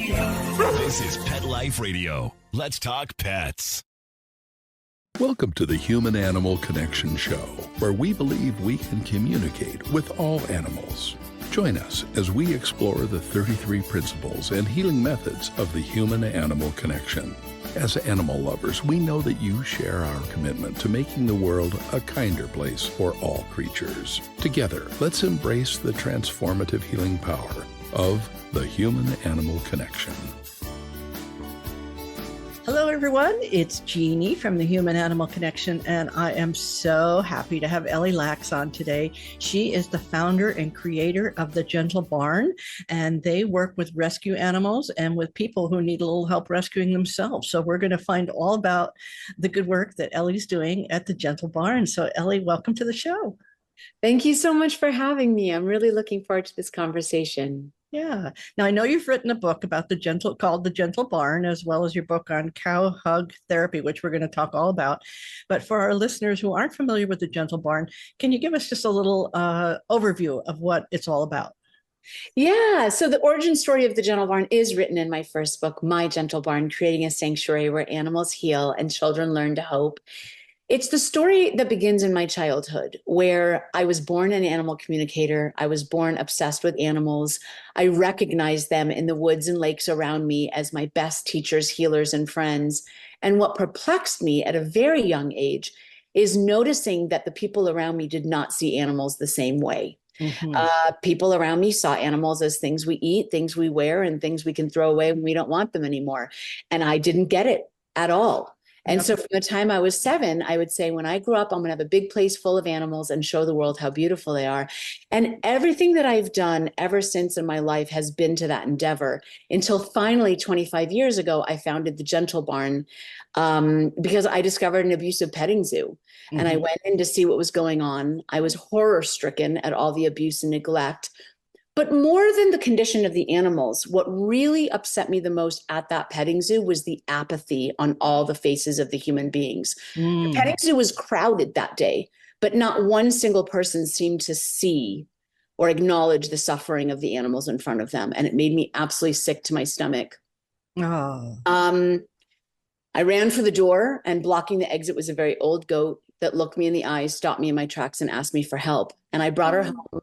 This is Pet Life Radio. Let's talk pets. Welcome to the Human Animal Connection Show, where we believe we can communicate with all animals. Join us as we explore the 33 principles and healing methods of the human animal connection. As animal lovers, we know that you share our commitment to making the world a kinder place for all creatures. Together, let's embrace the transformative healing power of the human animal connection. Hello, everyone. It's Jeannie from the Human Animal Connection, and I am so happy to have Ellie Laks on today. She is the founder and creator of The Gentle Barn, and they work with rescue animals and with people who need a little help rescuing themselves. So we're going to find all about the good work that Ellie's doing at The Gentle Barn. So Ellie, welcome to the show. Thank you so much for having me. I'm really looking forward to this conversation. Yeah. Now, I know you've written a book about called The Gentle Barn, as well as your book on cow hug therapy, which we're going to talk all about. But for our listeners who aren't familiar with The Gentle Barn, can you give us just a little overview of what it's all about? Yeah. So the origin story of The Gentle Barn is written in my first book, My Gentle Barn, Creating a Sanctuary Where Animals Heal and Children Learn to Hope. It's the story that begins in my childhood, where I was born an animal communicator. I was born obsessed with animals. I recognized them in the woods and lakes around me as my best teachers, healers, and friends. And what perplexed me at a very young age is noticing that the people around me did not see animals the same way. Mm-hmm. People around me saw animals as things we eat, things we wear, and things we can throw away when we don't want them anymore. And I didn't get it at all. And so from the time I was 7, I would say, when I grow up, I'm going to have a big place full of animals and show the world how beautiful they are. And everything that I've done ever since in my life has been to that endeavor, until finally 25 years ago, I founded The Gentle Barn because I discovered an abusive petting zoo. Mm-hmm. And I went in to see what was going on. I was horror stricken at all the abuse and neglect. But more than the condition of the animals, what really upset me the most at that petting zoo was the apathy on all the faces of the human beings. The petting zoo was crowded that day, but not one single person seemed to see or acknowledge the suffering of the animals in front of them. And it made me absolutely sick to my stomach. Oh. I ran for the door, and blocking the exit was a very old goat that looked me in the eyes, stopped me in my tracks, and asked me for help. And I brought her home.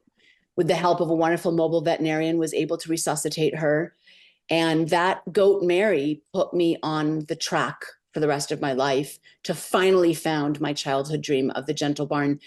With the help of a wonderful mobile veterinarian, was able to resuscitate her. And that goat, Mary, put me on the track for the rest of my life to finally found my childhood dream of The Gentle Barn.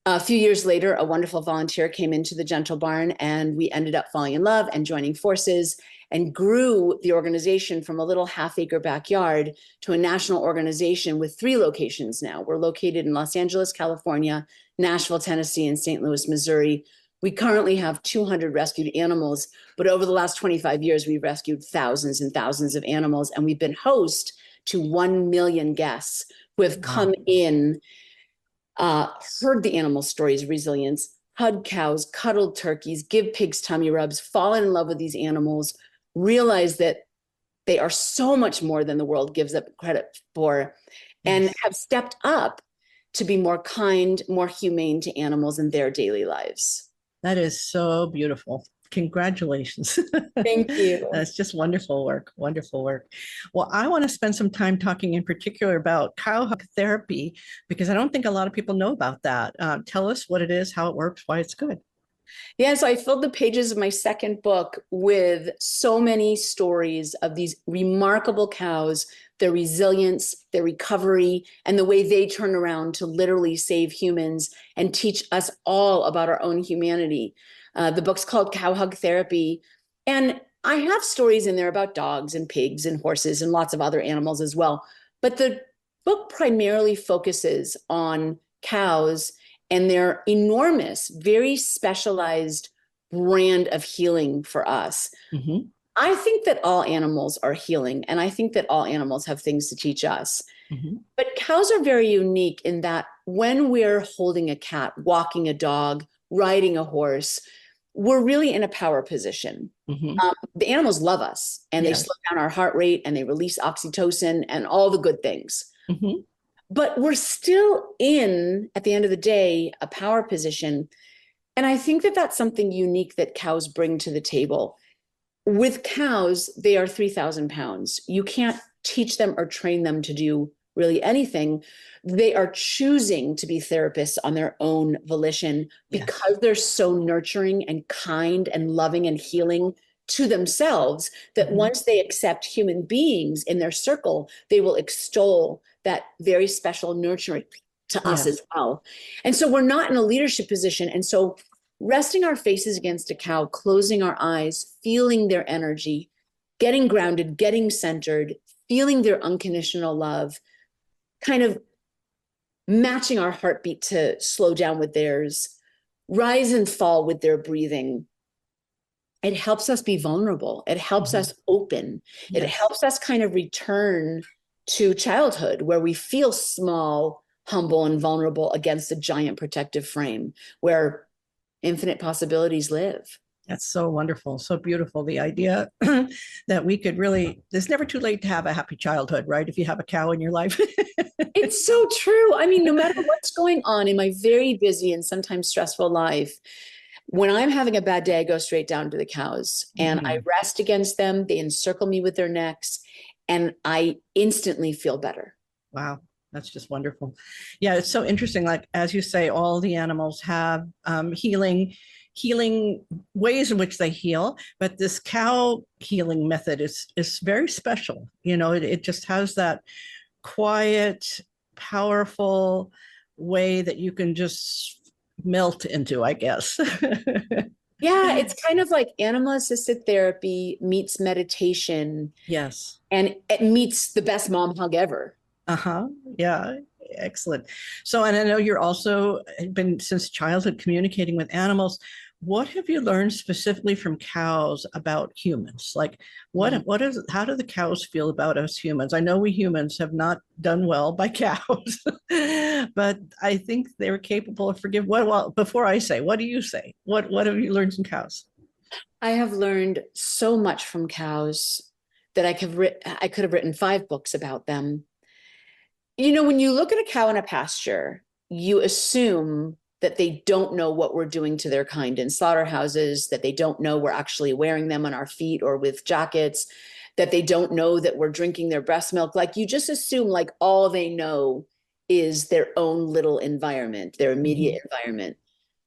A few years later, a wonderful volunteer came into The Gentle Barn, and we ended up falling in love and joining forces and grew the organization from a little half-acre backyard to a national organization with 3 locations now. We're located in Los Angeles, California, Nashville, Tennessee, and St. Louis, Missouri. We currently have 200 rescued animals, but over the last 25 years, we've rescued thousands and thousands of animals, and we've been host to 1 million guests who have come in, heard the animal stories, resilience, hugged cows, cuddled turkeys, give pigs tummy rubs, fallen in love with these animals, realize that they are so much more than the world gives up credit for, and have stepped up to be more kind, more humane to animals in their daily lives. That is so beautiful. Congratulations. Thank you. That's just wonderful work. Wonderful work. Well, I want to spend some time talking in particular about cow hug therapy, because I don't think a lot of people know about that. Tell us what it is, how it works, why it's good. Yeah, so I filled the pages of my second book with so many stories of these remarkable cows, their resilience, their recovery, and the way they turn around to literally save humans and teach us all about our own humanity. The book's called Cow Hug Therapy. And I have stories in there about dogs and pigs and horses and lots of other animals as well. But the book primarily focuses on cows and their enormous, very specialized brand of healing for us. Mm-hmm. I think that all animals are healing, and I think that all animals have things to teach us. Mm-hmm. But cows are very unique in that when we're holding a cat, walking a dog, riding a horse, we're really in a power position. Mm-hmm. The animals love us, and they slow down our heart rate, and they release oxytocin and all the good things. Mm-hmm. But we're still in, at the end of the day, a power position. And I think that that's something unique that cows bring to the table. With cows, they are 3,000 pounds. You can't teach them or train them to do really anything. They are choosing to be therapists on their own volition because they're so nurturing and kind and loving and healing to themselves that once they accept human beings in their circle, they will extol that very special nurturing to us as well. And so we're not in a leadership position. And so resting our faces against a cow, closing our eyes, feeling their energy, getting grounded, getting centered, feeling their unconditional love, kind of matching our heartbeat to slow down with theirs, rise and fall with their breathing. It helps us be vulnerable. It helps us open. It helps us kind of return to childhood where we feel small, humble, and vulnerable against a giant protective frame where infinite possibilities live. That's so wonderful, so beautiful. The idea that we could really, it's never too late to have a happy childhood, right? If you have a cow in your life. It's so true. I mean, no matter what's going on in my very busy and sometimes stressful life, when I'm having a bad day, I go straight down to the cows and I rest against them. They encircle me with their necks and I instantly feel better. Wow. That's just wonderful. Yeah, it's so interesting. Like, as you say, all the animals have healing ways in which they heal, but this cow healing method is very special. You know, it just has that quiet, powerful way that you can just melt into, I guess. Yeah, it's kind of like animal-assisted therapy meets meditation. Yes. And it meets the best mom hug ever. Yeah. Excellent. So, and I know you're also been since childhood communicating with animals. What have you learned specifically from cows about humans? Like how do the cows feel about us humans? I know we humans have not done well by cows, but I think they're capable of forgiving. Well, before I say, what do you say? What have you learned from cows? I have learned so much from cows that I could have written 5 books about them. You know, when you look at a cow in a pasture, you assume that they don't know what we're doing to their kind in slaughterhouses, that they don't know we're actually wearing them on our feet or with jackets, that they don't know that we're drinking their breast milk. Like, you just assume like all they know is their own little environment, their immediate environment.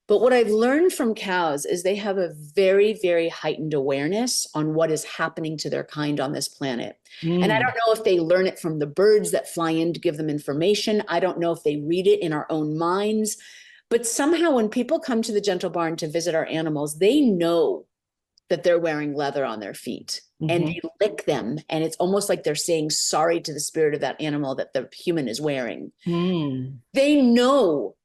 But what I've learned from cows is they have a very, very heightened awareness on what is happening to their kind on this planet. And I don't know if they learn it from the birds that fly in to give them information. I don't know if they read it in our own minds. But somehow when people come to the Gentle Barn to visit our animals, they know that they're wearing leather on their feet and they lick them. And it's almost like they're saying sorry to the spirit of that animal that the human is wearing. They know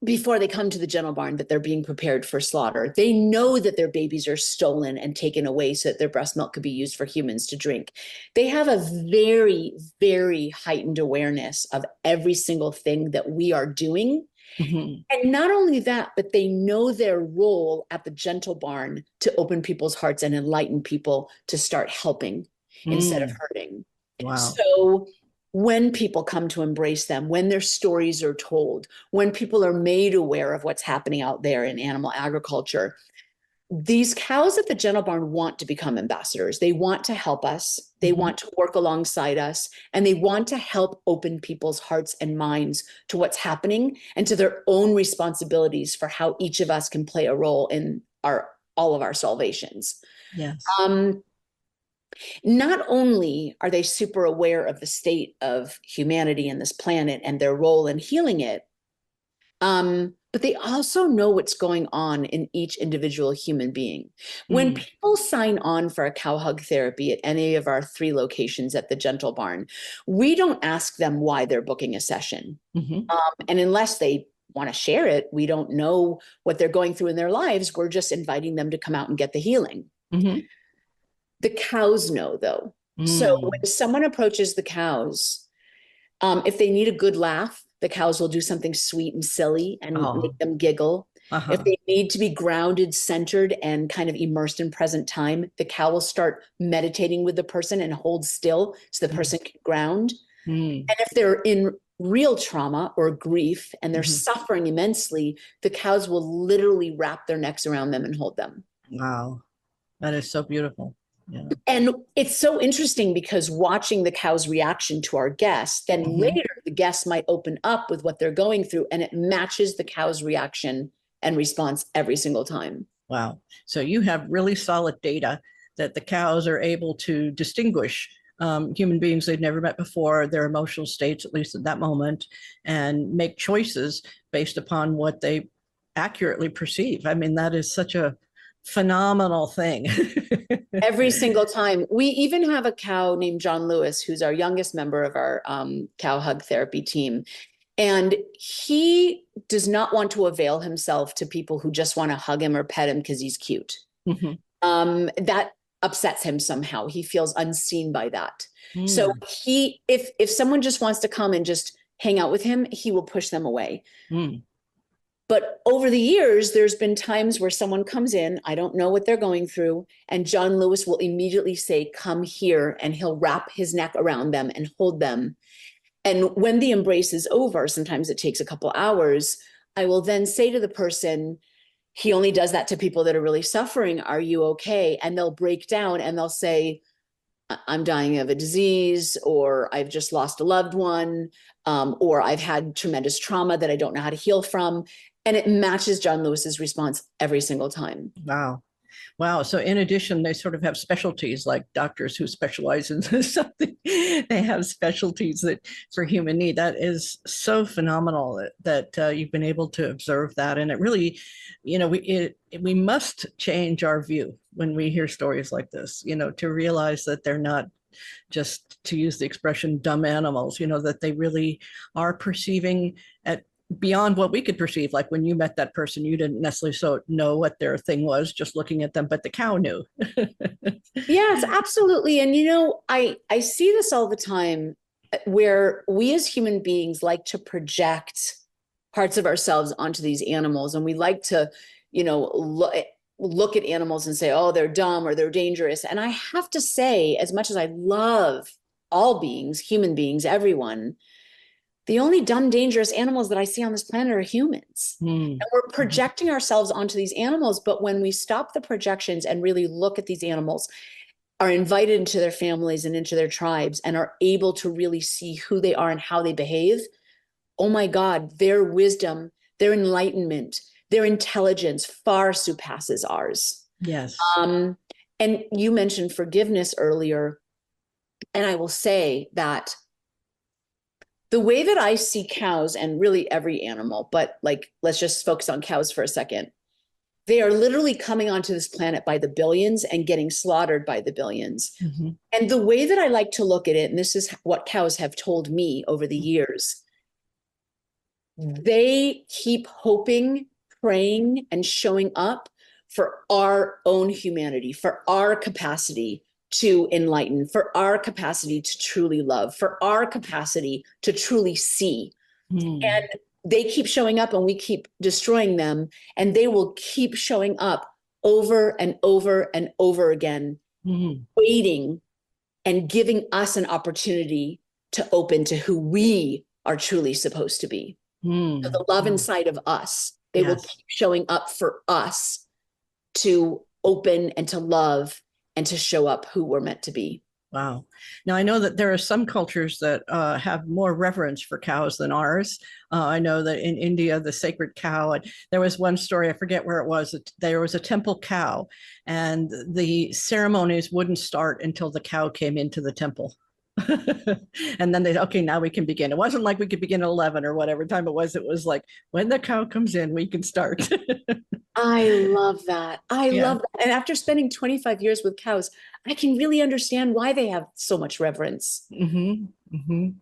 before they come to the Gentle Barn that they're being prepared for slaughter. They know that their babies are stolen and taken away so that their breast milk could be used for humans to drink. They have a very, very heightened awareness of every single thing that we are doing. And not only that, but they know their role at the Gentle Barn to open people's hearts and enlighten people to start helping instead of hurting. Wow. So when people come to embrace them, when their stories are told, when people are made aware of what's happening out there in animal agriculture, these cows at the Gentle Barn want to become ambassadors. They want to help us. They want to work alongside us, and they want to help open people's hearts and minds to what's happening and to their own responsibilities for how each of us can play a role in all of our salvations. Yes. Not only are they super aware of the state of humanity and this planet and their role in healing it, but they also know what's going on in each individual human being. When people sign on for a cow hug therapy at any of our 3 locations at the Gentle Barn, we don't ask them why they're booking a session. And unless they want to share it, we don't know what they're going through in their lives. We're just inviting them to come out and get the healing. The cows know, though. So when someone approaches the cows, if they need a good laugh, the cows will do something sweet and silly and make them giggle. If they need to be grounded, centered, and kind of immersed in present time, the cow will start meditating with the person and hold still so the person can ground. And if they're in real trauma or grief and they're suffering immensely, the cows will literally wrap their necks around them and hold them. Wow. That is so beautiful. Yeah. And it's so interesting because watching the cow's reaction to our guests, then later the guest might open up with what they're going through, and it matches the cow's reaction and response every single time. Wow. So you have really solid data that the cows are able to distinguish human beings they've never met before, their emotional states, at least at that moment, and make choices based upon what they accurately perceive. I mean, that is such a phenomenal thing. Every single time. We even have a cow named John Lewis, who's our youngest member of our cow hug therapy team. And he does not want to avail himself to people who just want to hug him or pet him because he's cute. That upsets him somehow. He feels unseen by that. So if someone just wants to come and just hang out with him, he will push them away. But over the years, there's been times where someone comes in, I don't know what they're going through, and John Lewis will immediately say, come here, and he'll wrap his neck around them and hold them. And when the embrace is over, sometimes it takes a couple hours, I will then say to the person, he only does that to people that are really suffering, are you okay? And they'll break down and they'll say, I'm dying of a disease, or I've just lost a loved one, or I've had tremendous trauma that I don't know how to heal from. And it matches John Lewis's response every single time. Wow. Wow. So in addition, they sort of have specialties, like doctors who specialize in something. They have specialties that for human need. That is so phenomenal that you've been able to observe that. And it really, we must change our view when we hear stories like this, to realize that they're not just, to use the expression, dumb animals, that they really are perceiving at beyond what we could perceive. Like when you met that person, you didn't necessarily know what their thing was just looking at them, but the cow knew. Yes, absolutely. And I see this all the time where we as human beings like to project parts of ourselves onto these animals, and we like to look at animals and say, oh, they're dumb or they're dangerous. And I have to say, as much as I love all beings, human beings, everyone, the only dumb, dangerous animals that I see on this planet are humans. And we're projecting ourselves onto these animals. But when we stop the projections and really look at these animals, are invited into their families and into their tribes, and are able to really see who they are and how they behave, oh my God, their wisdom, their enlightenment, their intelligence far surpasses ours. Yes. And you mentioned forgiveness earlier. And I will say that the way that I see cows, and really every animal, but let's just focus on cows for a second. They are literally coming onto this planet by the billions and getting slaughtered by the billions. And the way that I like to look at it, and this is what cows have told me over the years, they keep hoping, praying, and showing up for our own humanity, for our capacity to enlighten, for our capacity to truly love, for our capacity to truly see. And they keep showing up and we keep destroying them, and they will keep showing up over and over and over again, waiting and giving us an opportunity to open to who we are truly supposed to be. So the love inside of us, they will keep showing up for us to open and to love and to show up who we're meant to be. Wow. Now, I know that there are some cultures that have more reverence for cows than ours. I know that in India, the sacred cow, and there was one story, I forget where it was, there was a temple cow, and the ceremonies wouldn't start until the cow came into the temple. And then okay, now we can begin. It wasn't like we could begin at 11 or whatever time it was like, when the cow comes in, we can start. I love that. I love that. And after spending 25 years with cows, I can really understand why they have so much reverence.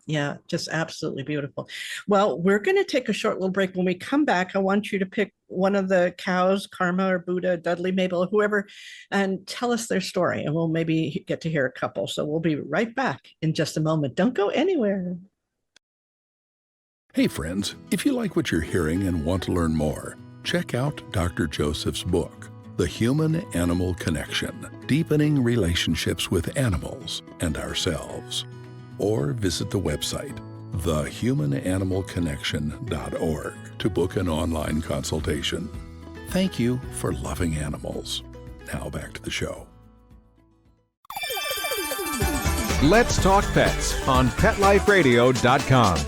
Yeah, just absolutely beautiful. Well, we're going to take a short little break. When we come back, I want you to pick one of the cows, Karma or Buddha, Dudley, Mabel, whoever, and tell us their story. And we'll maybe get to hear a couple. So we'll be right back in just a moment. Don't go anywhere. Hey friends, if you like what you're hearing and want to learn more, check out Dr. Joseph's book, The Human-Animal Connection, Deepening Relationships with Animals and Ourselves. Or visit the website, thehumananimalconnection.org, to book an online consultation. Thank you for loving animals. Now back to the show. Let's Talk Pets on PetLifeRadio.com.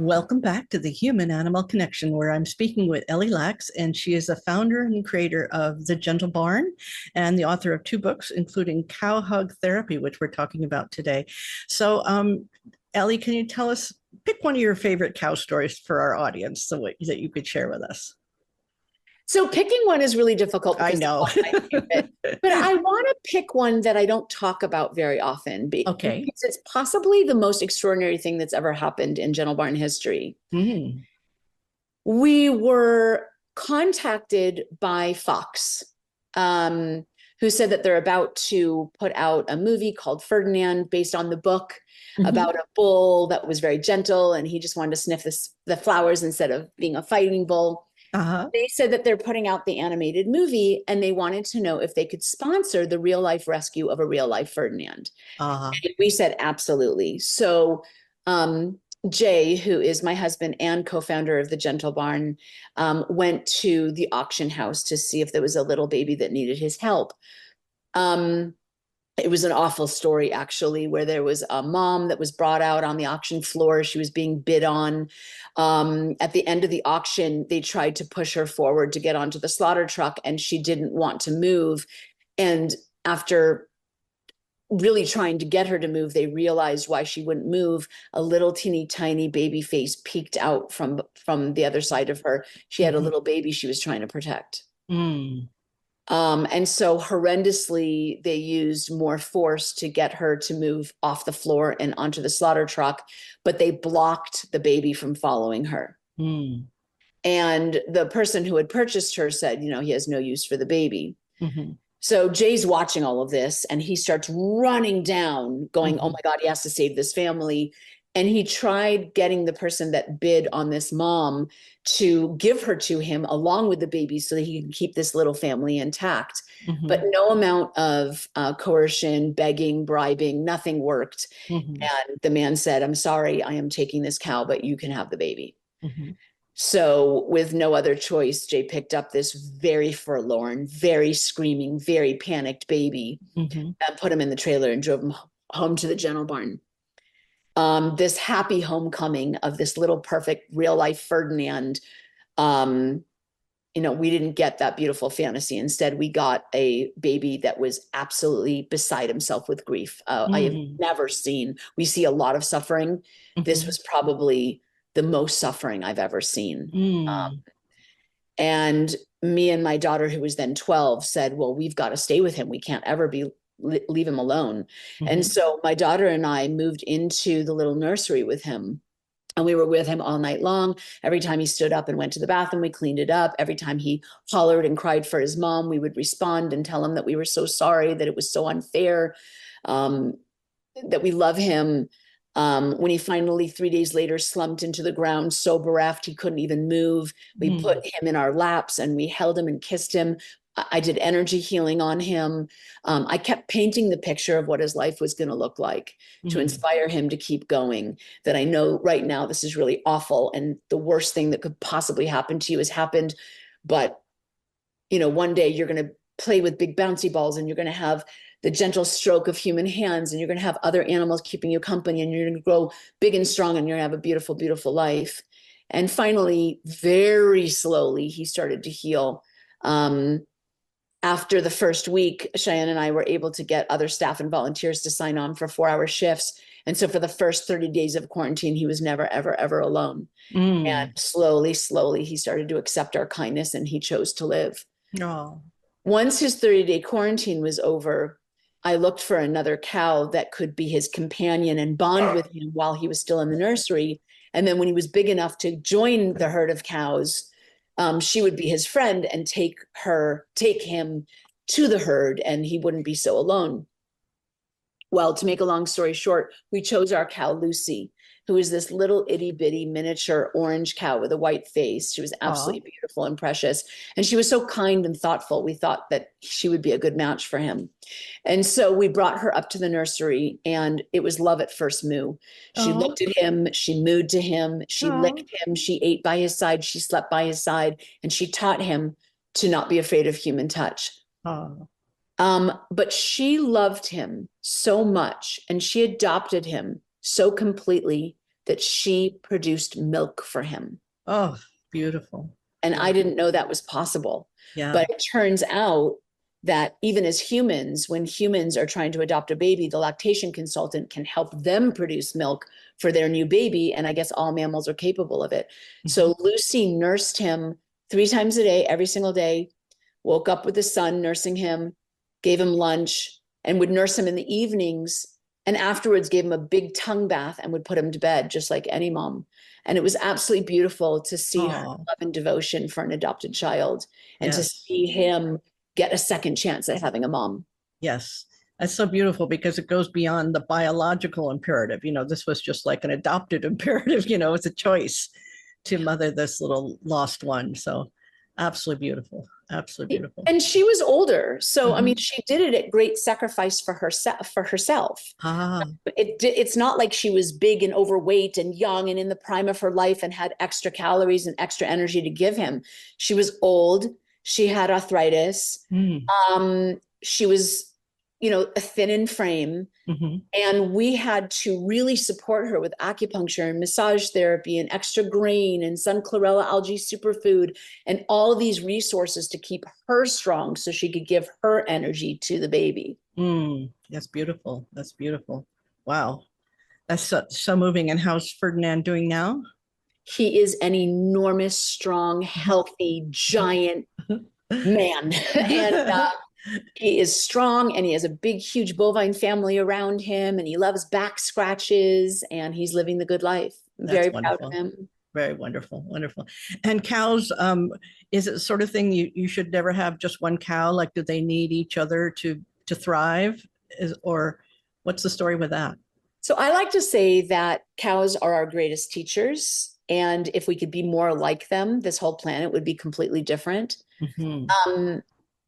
Welcome back to the Human Animal Connection, where I'm speaking with Ellie Laks, and she is the founder and creator of The Gentle Barn and the author of 2 books, including Cow Hug Therapy, which we're talking about today. So, Ellie, can you tell us, pick one of your favorite cow stories for our audience that you could share with us? So picking one is really difficult. I know. But I want to pick one that I don't talk about very often. Okay. Because it's possibly the most extraordinary thing that's ever happened in Gentle Barn history. Mm. We were contacted by Fox, who said that they're about to put out a movie called Ferdinand based on the book about a bull that was very gentle, and he just wanted to sniff the flowers instead of being a fighting bull. They said that they're putting out the animated movie, and they wanted to know if they could sponsor the real life rescue of a real life Ferdinand. And we said absolutely. So Jay, who is my husband and co-founder of the Gentle Barn, went to the auction house to see if there was a little baby that needed his help. It was an awful story, actually, where there was a mom that was brought out on the auction floor. She was being bid on. At the end of the auction, they tried to push her forward to get onto the slaughter truck, and she didn't want to move. And after really trying to get her to move, they realized why she wouldn't move. A little teeny tiny baby face peeked out from the other side of her. She had a little baby she was trying to protect. And so horrendously, they used more force to get her to move off the floor and onto the slaughter truck, but they blocked the baby from following her. And the person who had purchased her said, he has no use for the baby. So Jay's watching all of this, and he starts running down going, oh my God, he has to save this family. And he tried getting the person that bid on this mom to give her to him along with the baby so that he can keep this little family intact. But no amount of coercion, begging, bribing, nothing worked. And the man said, I'm sorry, I am taking this cow, but you can have the baby. So with no other choice, Jay picked up this very forlorn, very screaming, very panicked baby and put him in the trailer and drove him home to the Gentle Barn. This happy homecoming of this little perfect real life Ferdinand, we didn't get that beautiful fantasy. Instead, we got a baby that was absolutely beside himself with grief. I have never seen, we see a lot of suffering. This was probably the most suffering I've ever seen. And me and my daughter, who was then 12, said, well, we've got to stay with him. We can't ever leave him alone. And so my daughter and I moved into the little nursery with him, and we were with him all night long. Every time he stood up and went to the bathroom, we cleaned it up. Every time he hollered and cried for his mom, we would respond and tell him that we were so sorry, that it was so unfair, that we love him. When he finally 3 days later slumped into the ground, so bereft he couldn't even move, we put him in our laps and we held him and kissed him. I did energy healing on him. I kept painting the picture of what his life was going to look like to inspire him to keep going. That I know right now this is really awful, and the worst thing that could possibly happen to you has happened. But, one day you're going to play with big bouncy balls, and you're going to have the gentle stroke of human hands, and you're going to have other animals keeping you company, and you're going to grow big and strong, and you're going to have a beautiful, beautiful life. And finally, very slowly, he started to heal. After the first week, Cheyenne and I were able to get other staff and volunteers to sign on for 4-hour shifts. And so for the first 30 days of quarantine, he was never, ever, ever alone. And slowly, he started to accept our kindness, and he chose to live. Once his 30-day quarantine was over, I looked for another cow that could be his companion and bond with him while he was still in the nursery. And then when he was big enough to join the herd of cows, she would be his friend and take him to the herd, and he wouldn't be so alone. Well, to make a long story short, we chose our cow, Lucy, who is this little itty bitty miniature orange cow with a white face. She was absolutely beautiful and precious. And she was so kind and thoughtful. We thought that she would be a good match for him. And so we brought her up to the nursery, and it was love at first moo. She looked at him, she mooed to him, she licked him, she ate by his side, she slept by his side, and she taught him to not be afraid of human touch. Oh, But she loved him so much, and she adopted him so completely that she produced milk for him. oh, beautiful. And I didn't know that was possible. Yeah. But it turns out that even as humans, when humans are trying to adopt a baby, the lactation consultant can help them produce milk for their new baby. And I guess all mammals are capable of it. Mm-hmm. So Lucy nursed him 3 times a day, every single day, woke up with the sun nursing him, gave him lunch, and would nurse him in the evenings. And afterwards gave him a big tongue bath and would put him to bed, just like any mom. And it was absolutely beautiful to see her love and devotion for an adopted child, and to see him get a second chance at having a mom. Yes. That's so beautiful, because it goes beyond the biological imperative. This was just like an adopted imperative. It's a choice to mother this little lost one. So absolutely beautiful. Absolutely beautiful. And she was older. So, I mean, she did it at great sacrifice for herself. It's not like she was big and overweight and young and in the prime of her life and had extra calories and extra energy to give him. She was old. She had arthritis. She was, thin in frame. And we had to really support her with acupuncture and massage therapy and extra grain and sun chlorella algae superfood and all of these resources to keep her strong so she could give her energy to the baby. That's beautiful. That's beautiful. Wow. That's so moving. And how's Ferdinand doing now? He is an enormous, strong, healthy, giant man. And he is strong, and he has a big, huge bovine family around him, and he loves back scratches, and he's living the good life. I'm very proud of him. Very wonderful. Wonderful. And cows, is it the sort of thing you should never have just one cow? Like, do they need each other to thrive? Or what's the story with that? So I like to say that cows are our greatest teachers. And if we could be more like them, this whole planet would be completely different.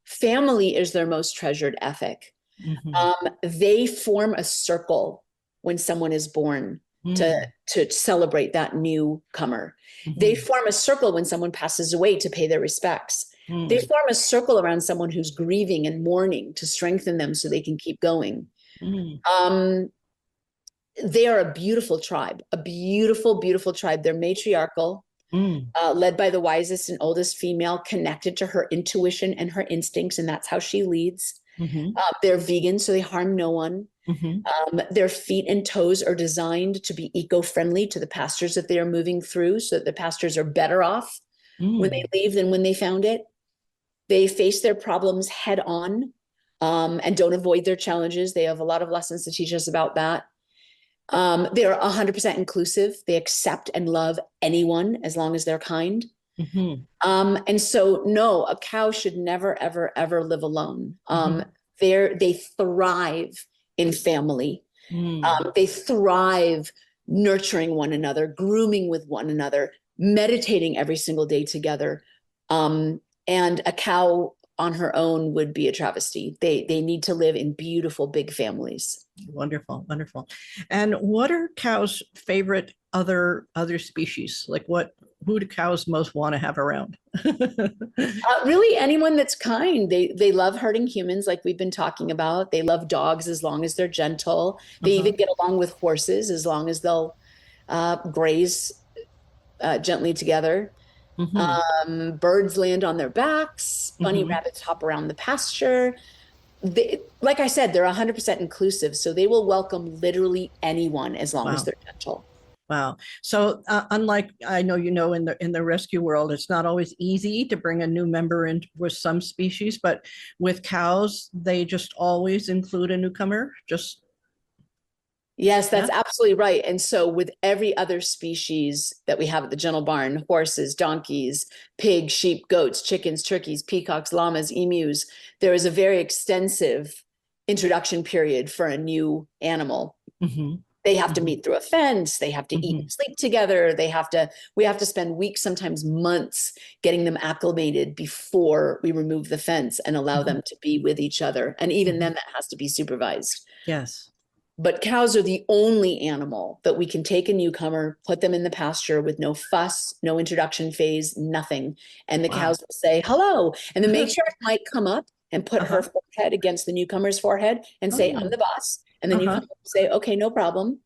Family is their most treasured ethic. They form a circle when someone is born to celebrate that newcomer. They form a circle when someone passes away to pay their respects. They form a circle around someone who's grieving and mourning to strengthen them so they can keep going. They are a beautiful tribe, a beautiful, beautiful tribe. They're matriarchal. Led by the wisest and oldest female, connected to her intuition and her instincts, and that's how she leads. They're vegan, so they harm no one. Their feet and toes are designed to be eco-friendly to the pastures that they are moving through, so that the pastures are better off when they leave than when they found it. They face their problems head on, and don't avoid their challenges. They have a lot of lessons to teach us about that. They're 100% inclusive. They accept and love anyone as long as they're kind. And so, no, a cow should never, ever, ever live alone. They thrive in family. They thrive nurturing one another, grooming with one another, meditating every single day together. And a cow on her own would be a travesty. They need to live in beautiful, big families. Wonderful, wonderful. And what are cows' favorite other species? Like, who do cows most want to have around? Really, anyone that's kind. They love hurting humans, like we've been talking about. They love dogs as long as they're gentle. They even get along with horses as long as they'll graze gently together. Birds land on their backs. Bunny rabbits hop around the pasture. Like I said, they're 100% inclusive, so they will welcome literally anyone as long as they're gentle. Wow. So unlike, I know, in the rescue world, it's not always easy to bring a new member in with some species, but with cows, they just always include a newcomer. Yes, that's absolutely right. And so with every other species that we have at the Gentle Barn, horses, donkeys, pigs, sheep, goats, chickens, turkeys, peacocks, llamas, emus, there is a very extensive introduction period for a new animal. They have to meet through a fence. They have to eat and sleep together. We have to spend weeks, sometimes months, getting them acclimated before we remove the fence and allow them to be with each other. And even then that has to be supervised. Yes. But cows are the only animal that we can take a newcomer, put them in the pasture with no fuss, no introduction phase, nothing. And the cows will say, hello. And the matriarch might come up and put her forehead against the newcomer's forehead and say, I'm the boss. And the newcomer will say, okay, no problem.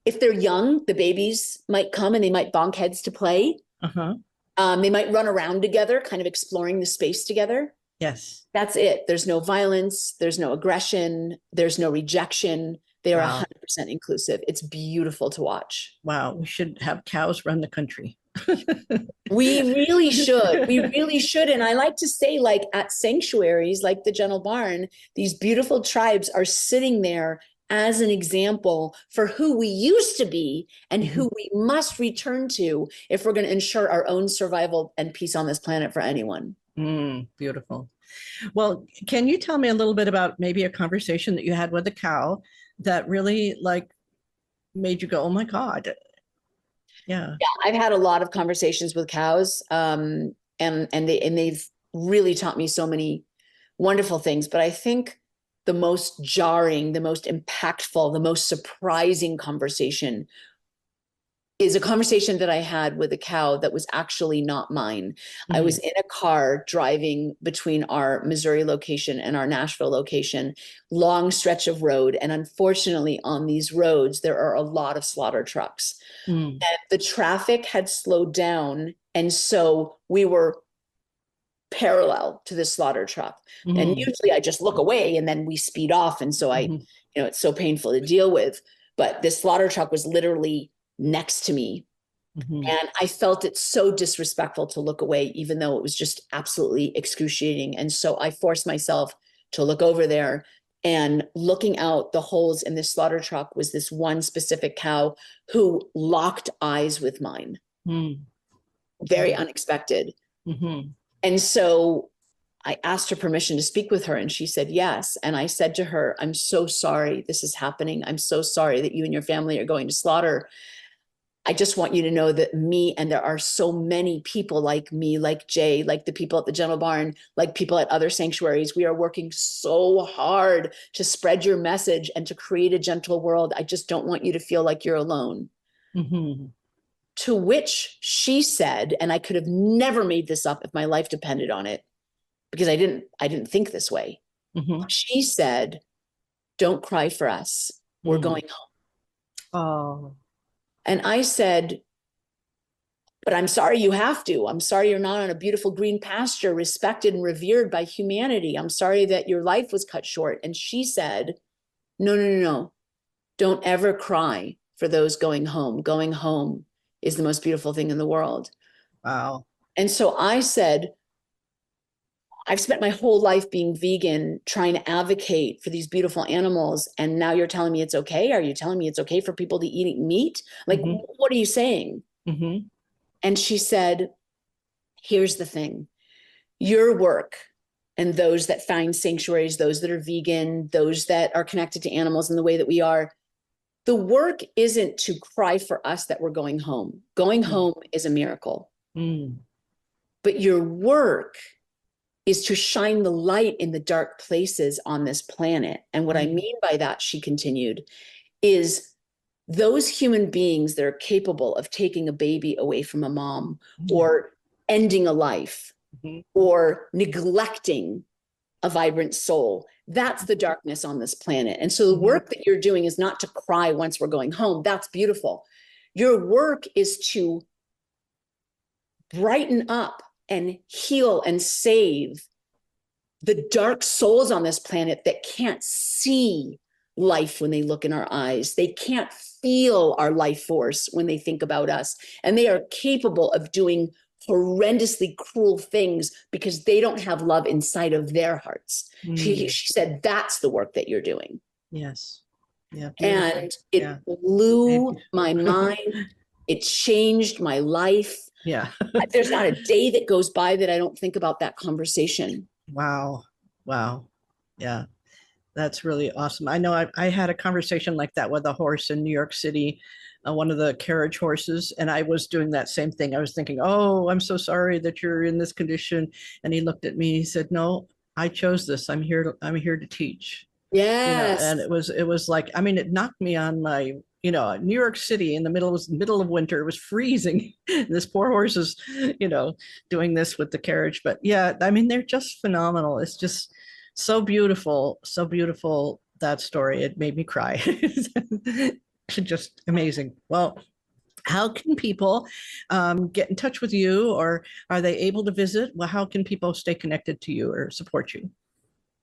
If they're young, the babies might come and they might bonk heads to play. They might run around together, kind of exploring the space together. Yes. That's it. There's no violence. There's no aggression. There's no rejection. They are 100% inclusive. It's beautiful to watch. Wow. We should have cows run the country. We really should. We really should. And I like to say, like at sanctuaries, like the Gentle Barn, these beautiful tribes are sitting there as an example for who we used to be and who we must return to if we're going to ensure our own survival and peace on this planet for anyone. Beautiful. Well, can you tell me a little bit about maybe a conversation that you had with a cow that really like made you go, oh my God. Yeah. I've had a lot of conversations with cows, and they've really taught me so many wonderful things. But I think the most jarring, the most impactful, the most surprising conversation is a conversation that I had with a cow that was actually not mine. I was in a car driving between our Missouri location and our Nashville location, long stretch of road. And unfortunately on these roads, there are a lot of slaughter trucks. And the traffic had slowed down. And so we were parallel to the slaughter truck. And usually I just look away and then we speed off. And so it's so painful to deal with. But this slaughter truck was literally next to me. And I felt it so disrespectful to look away, even though it was just absolutely excruciating. And so I forced myself to look over there, and looking out the holes in this slaughter truck was this one specific cow who locked eyes with mine. Very unexpected. And so I asked her permission to speak with her, and she said yes. And I said to her, I'm so sorry this is happening. I'm so sorry that you and your family are going to slaughter. I just want you to know that me, and there are so many people like me, like Jay, like the people at the Gentle Barn, like people at other sanctuaries, we are working so hard to spread your message and to create a gentle world. I just don't want you to feel like you're alone. To which she said, and I could have never made this up if my life depended on it, because I didn't think this way. She said, don't cry for us. We're going home. And I said, but I'm sorry you have to. I'm sorry you're not on a beautiful green pasture, respected and revered by humanity. I'm sorry that your life was cut short. And she said, no. Don't ever cry for those going home. Going home is the most beautiful thing in the world. Wow. And so I said, I've spent my whole life being vegan, trying to advocate for these beautiful animals. And now you're telling me it's okay? Are you telling me it's okay for people to eat meat? Like, what are you saying? And she said, here's the thing. Your work and those that find sanctuaries, those that are vegan, those that are connected to animals in the way that we are, the work isn't to cry for us that we're going home. Going home is a miracle. But your work is to shine the light in the dark places on this planet. And what I mean by that, she continued, is those human beings that are capable of taking a baby away from a mom, or ending a life, or neglecting a vibrant soul. That's the darkness on this planet. And so the work that you're doing is not to cry once we're going home. That's beautiful. Your work is to brighten up and heal and save the dark souls on this planet that can't see life when they look in our eyes. They can't feel our life force when they think about us. And they are capable of doing horrendously cruel things because they don't have love inside of their hearts. She said, that's the work that you're doing. Yes. Yeah. And it blew my mind. It changed my life. Yeah. There's not a day that goes by that I don't think about that conversation. Wow. Yeah. That's really awesome. I know I had a conversation like that with a horse in New York City, one of the carriage horses, and I was doing that same thing. I was thinking, oh, I'm so sorry that you're in this condition. And he looked at me, he said, no, I chose this. I'm here to teach. Yes. And it was like, I mean, it knocked me on my, New York City in the middle of winter. It was freezing. This poor horse is, doing this with the carriage. But yeah, I mean, they're just phenomenal. It's just so beautiful, that story. It made me cry. Just amazing. Well, how can people get in touch with you, or are they able to visit? Well, how can people stay connected to you or support you?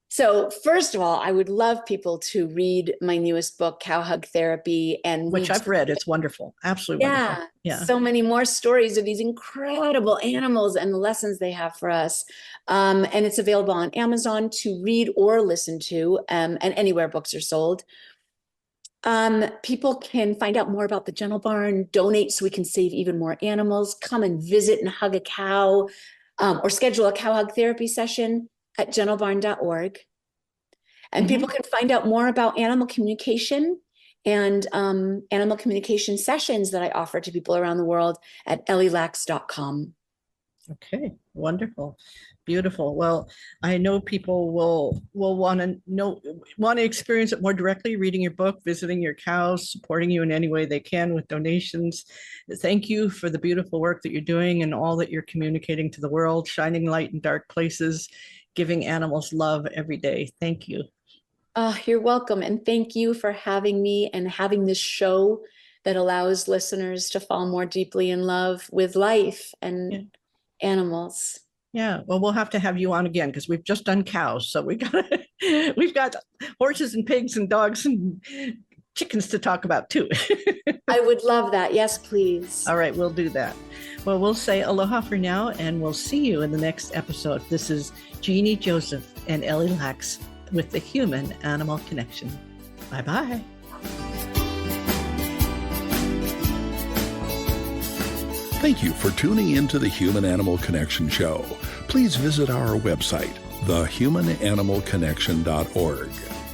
So first of all, I would love people to read my newest book, Cow Hug Therapy, and which I've read. It's wonderful. Absolutely wonderful. Yeah. So many more stories of these incredible animals and the lessons they have for us. And it's available on Amazon to read or listen to, and anywhere books are sold. People can find out more about the Gentle Barn, donate so we can save even more animals, come and visit and hug a cow, or schedule a cow hug therapy session at gentlebarn.org. And people can find out more about animal communication and animal communication sessions that I offer to people around the world at ellielaks.com. Okay, wonderful. Beautiful. Well, I know people will want to experience it more directly, reading your book, visiting your cows, supporting you in any way they can with donations. Thank you for the beautiful work that you're doing and all that you're communicating to the world, shining light in dark places, giving animals love every day. Thank you. Oh, you're welcome. And thank you for having me and having this show that allows listeners to fall more deeply in love with life and animals. Yeah, well, we'll have to have you on again because we've just done cows. So we've got horses and pigs and dogs and chickens to talk about too. I would love that. Yes, please. All right, we'll do that. Well, we'll say aloha for now, and we'll see you in the next episode. This is Jeannie Joseph and Ellie Laks with the Human Animal Connection. Bye-bye. Thank you for tuning into the Human Animal Connection Show. Please visit our website, thehumananimalconnection.org.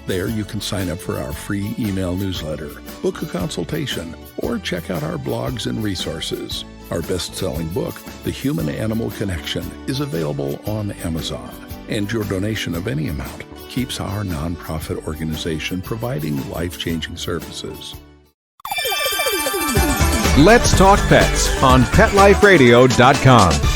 There you can sign up for our free email newsletter, book a consultation, or check out our blogs and resources. Our best-selling book, The Human Animal Connection, is available on Amazon. And your donation of any amount keeps our nonprofit organization providing life-changing services. Let's Talk Pets on PetLifeRadio.com.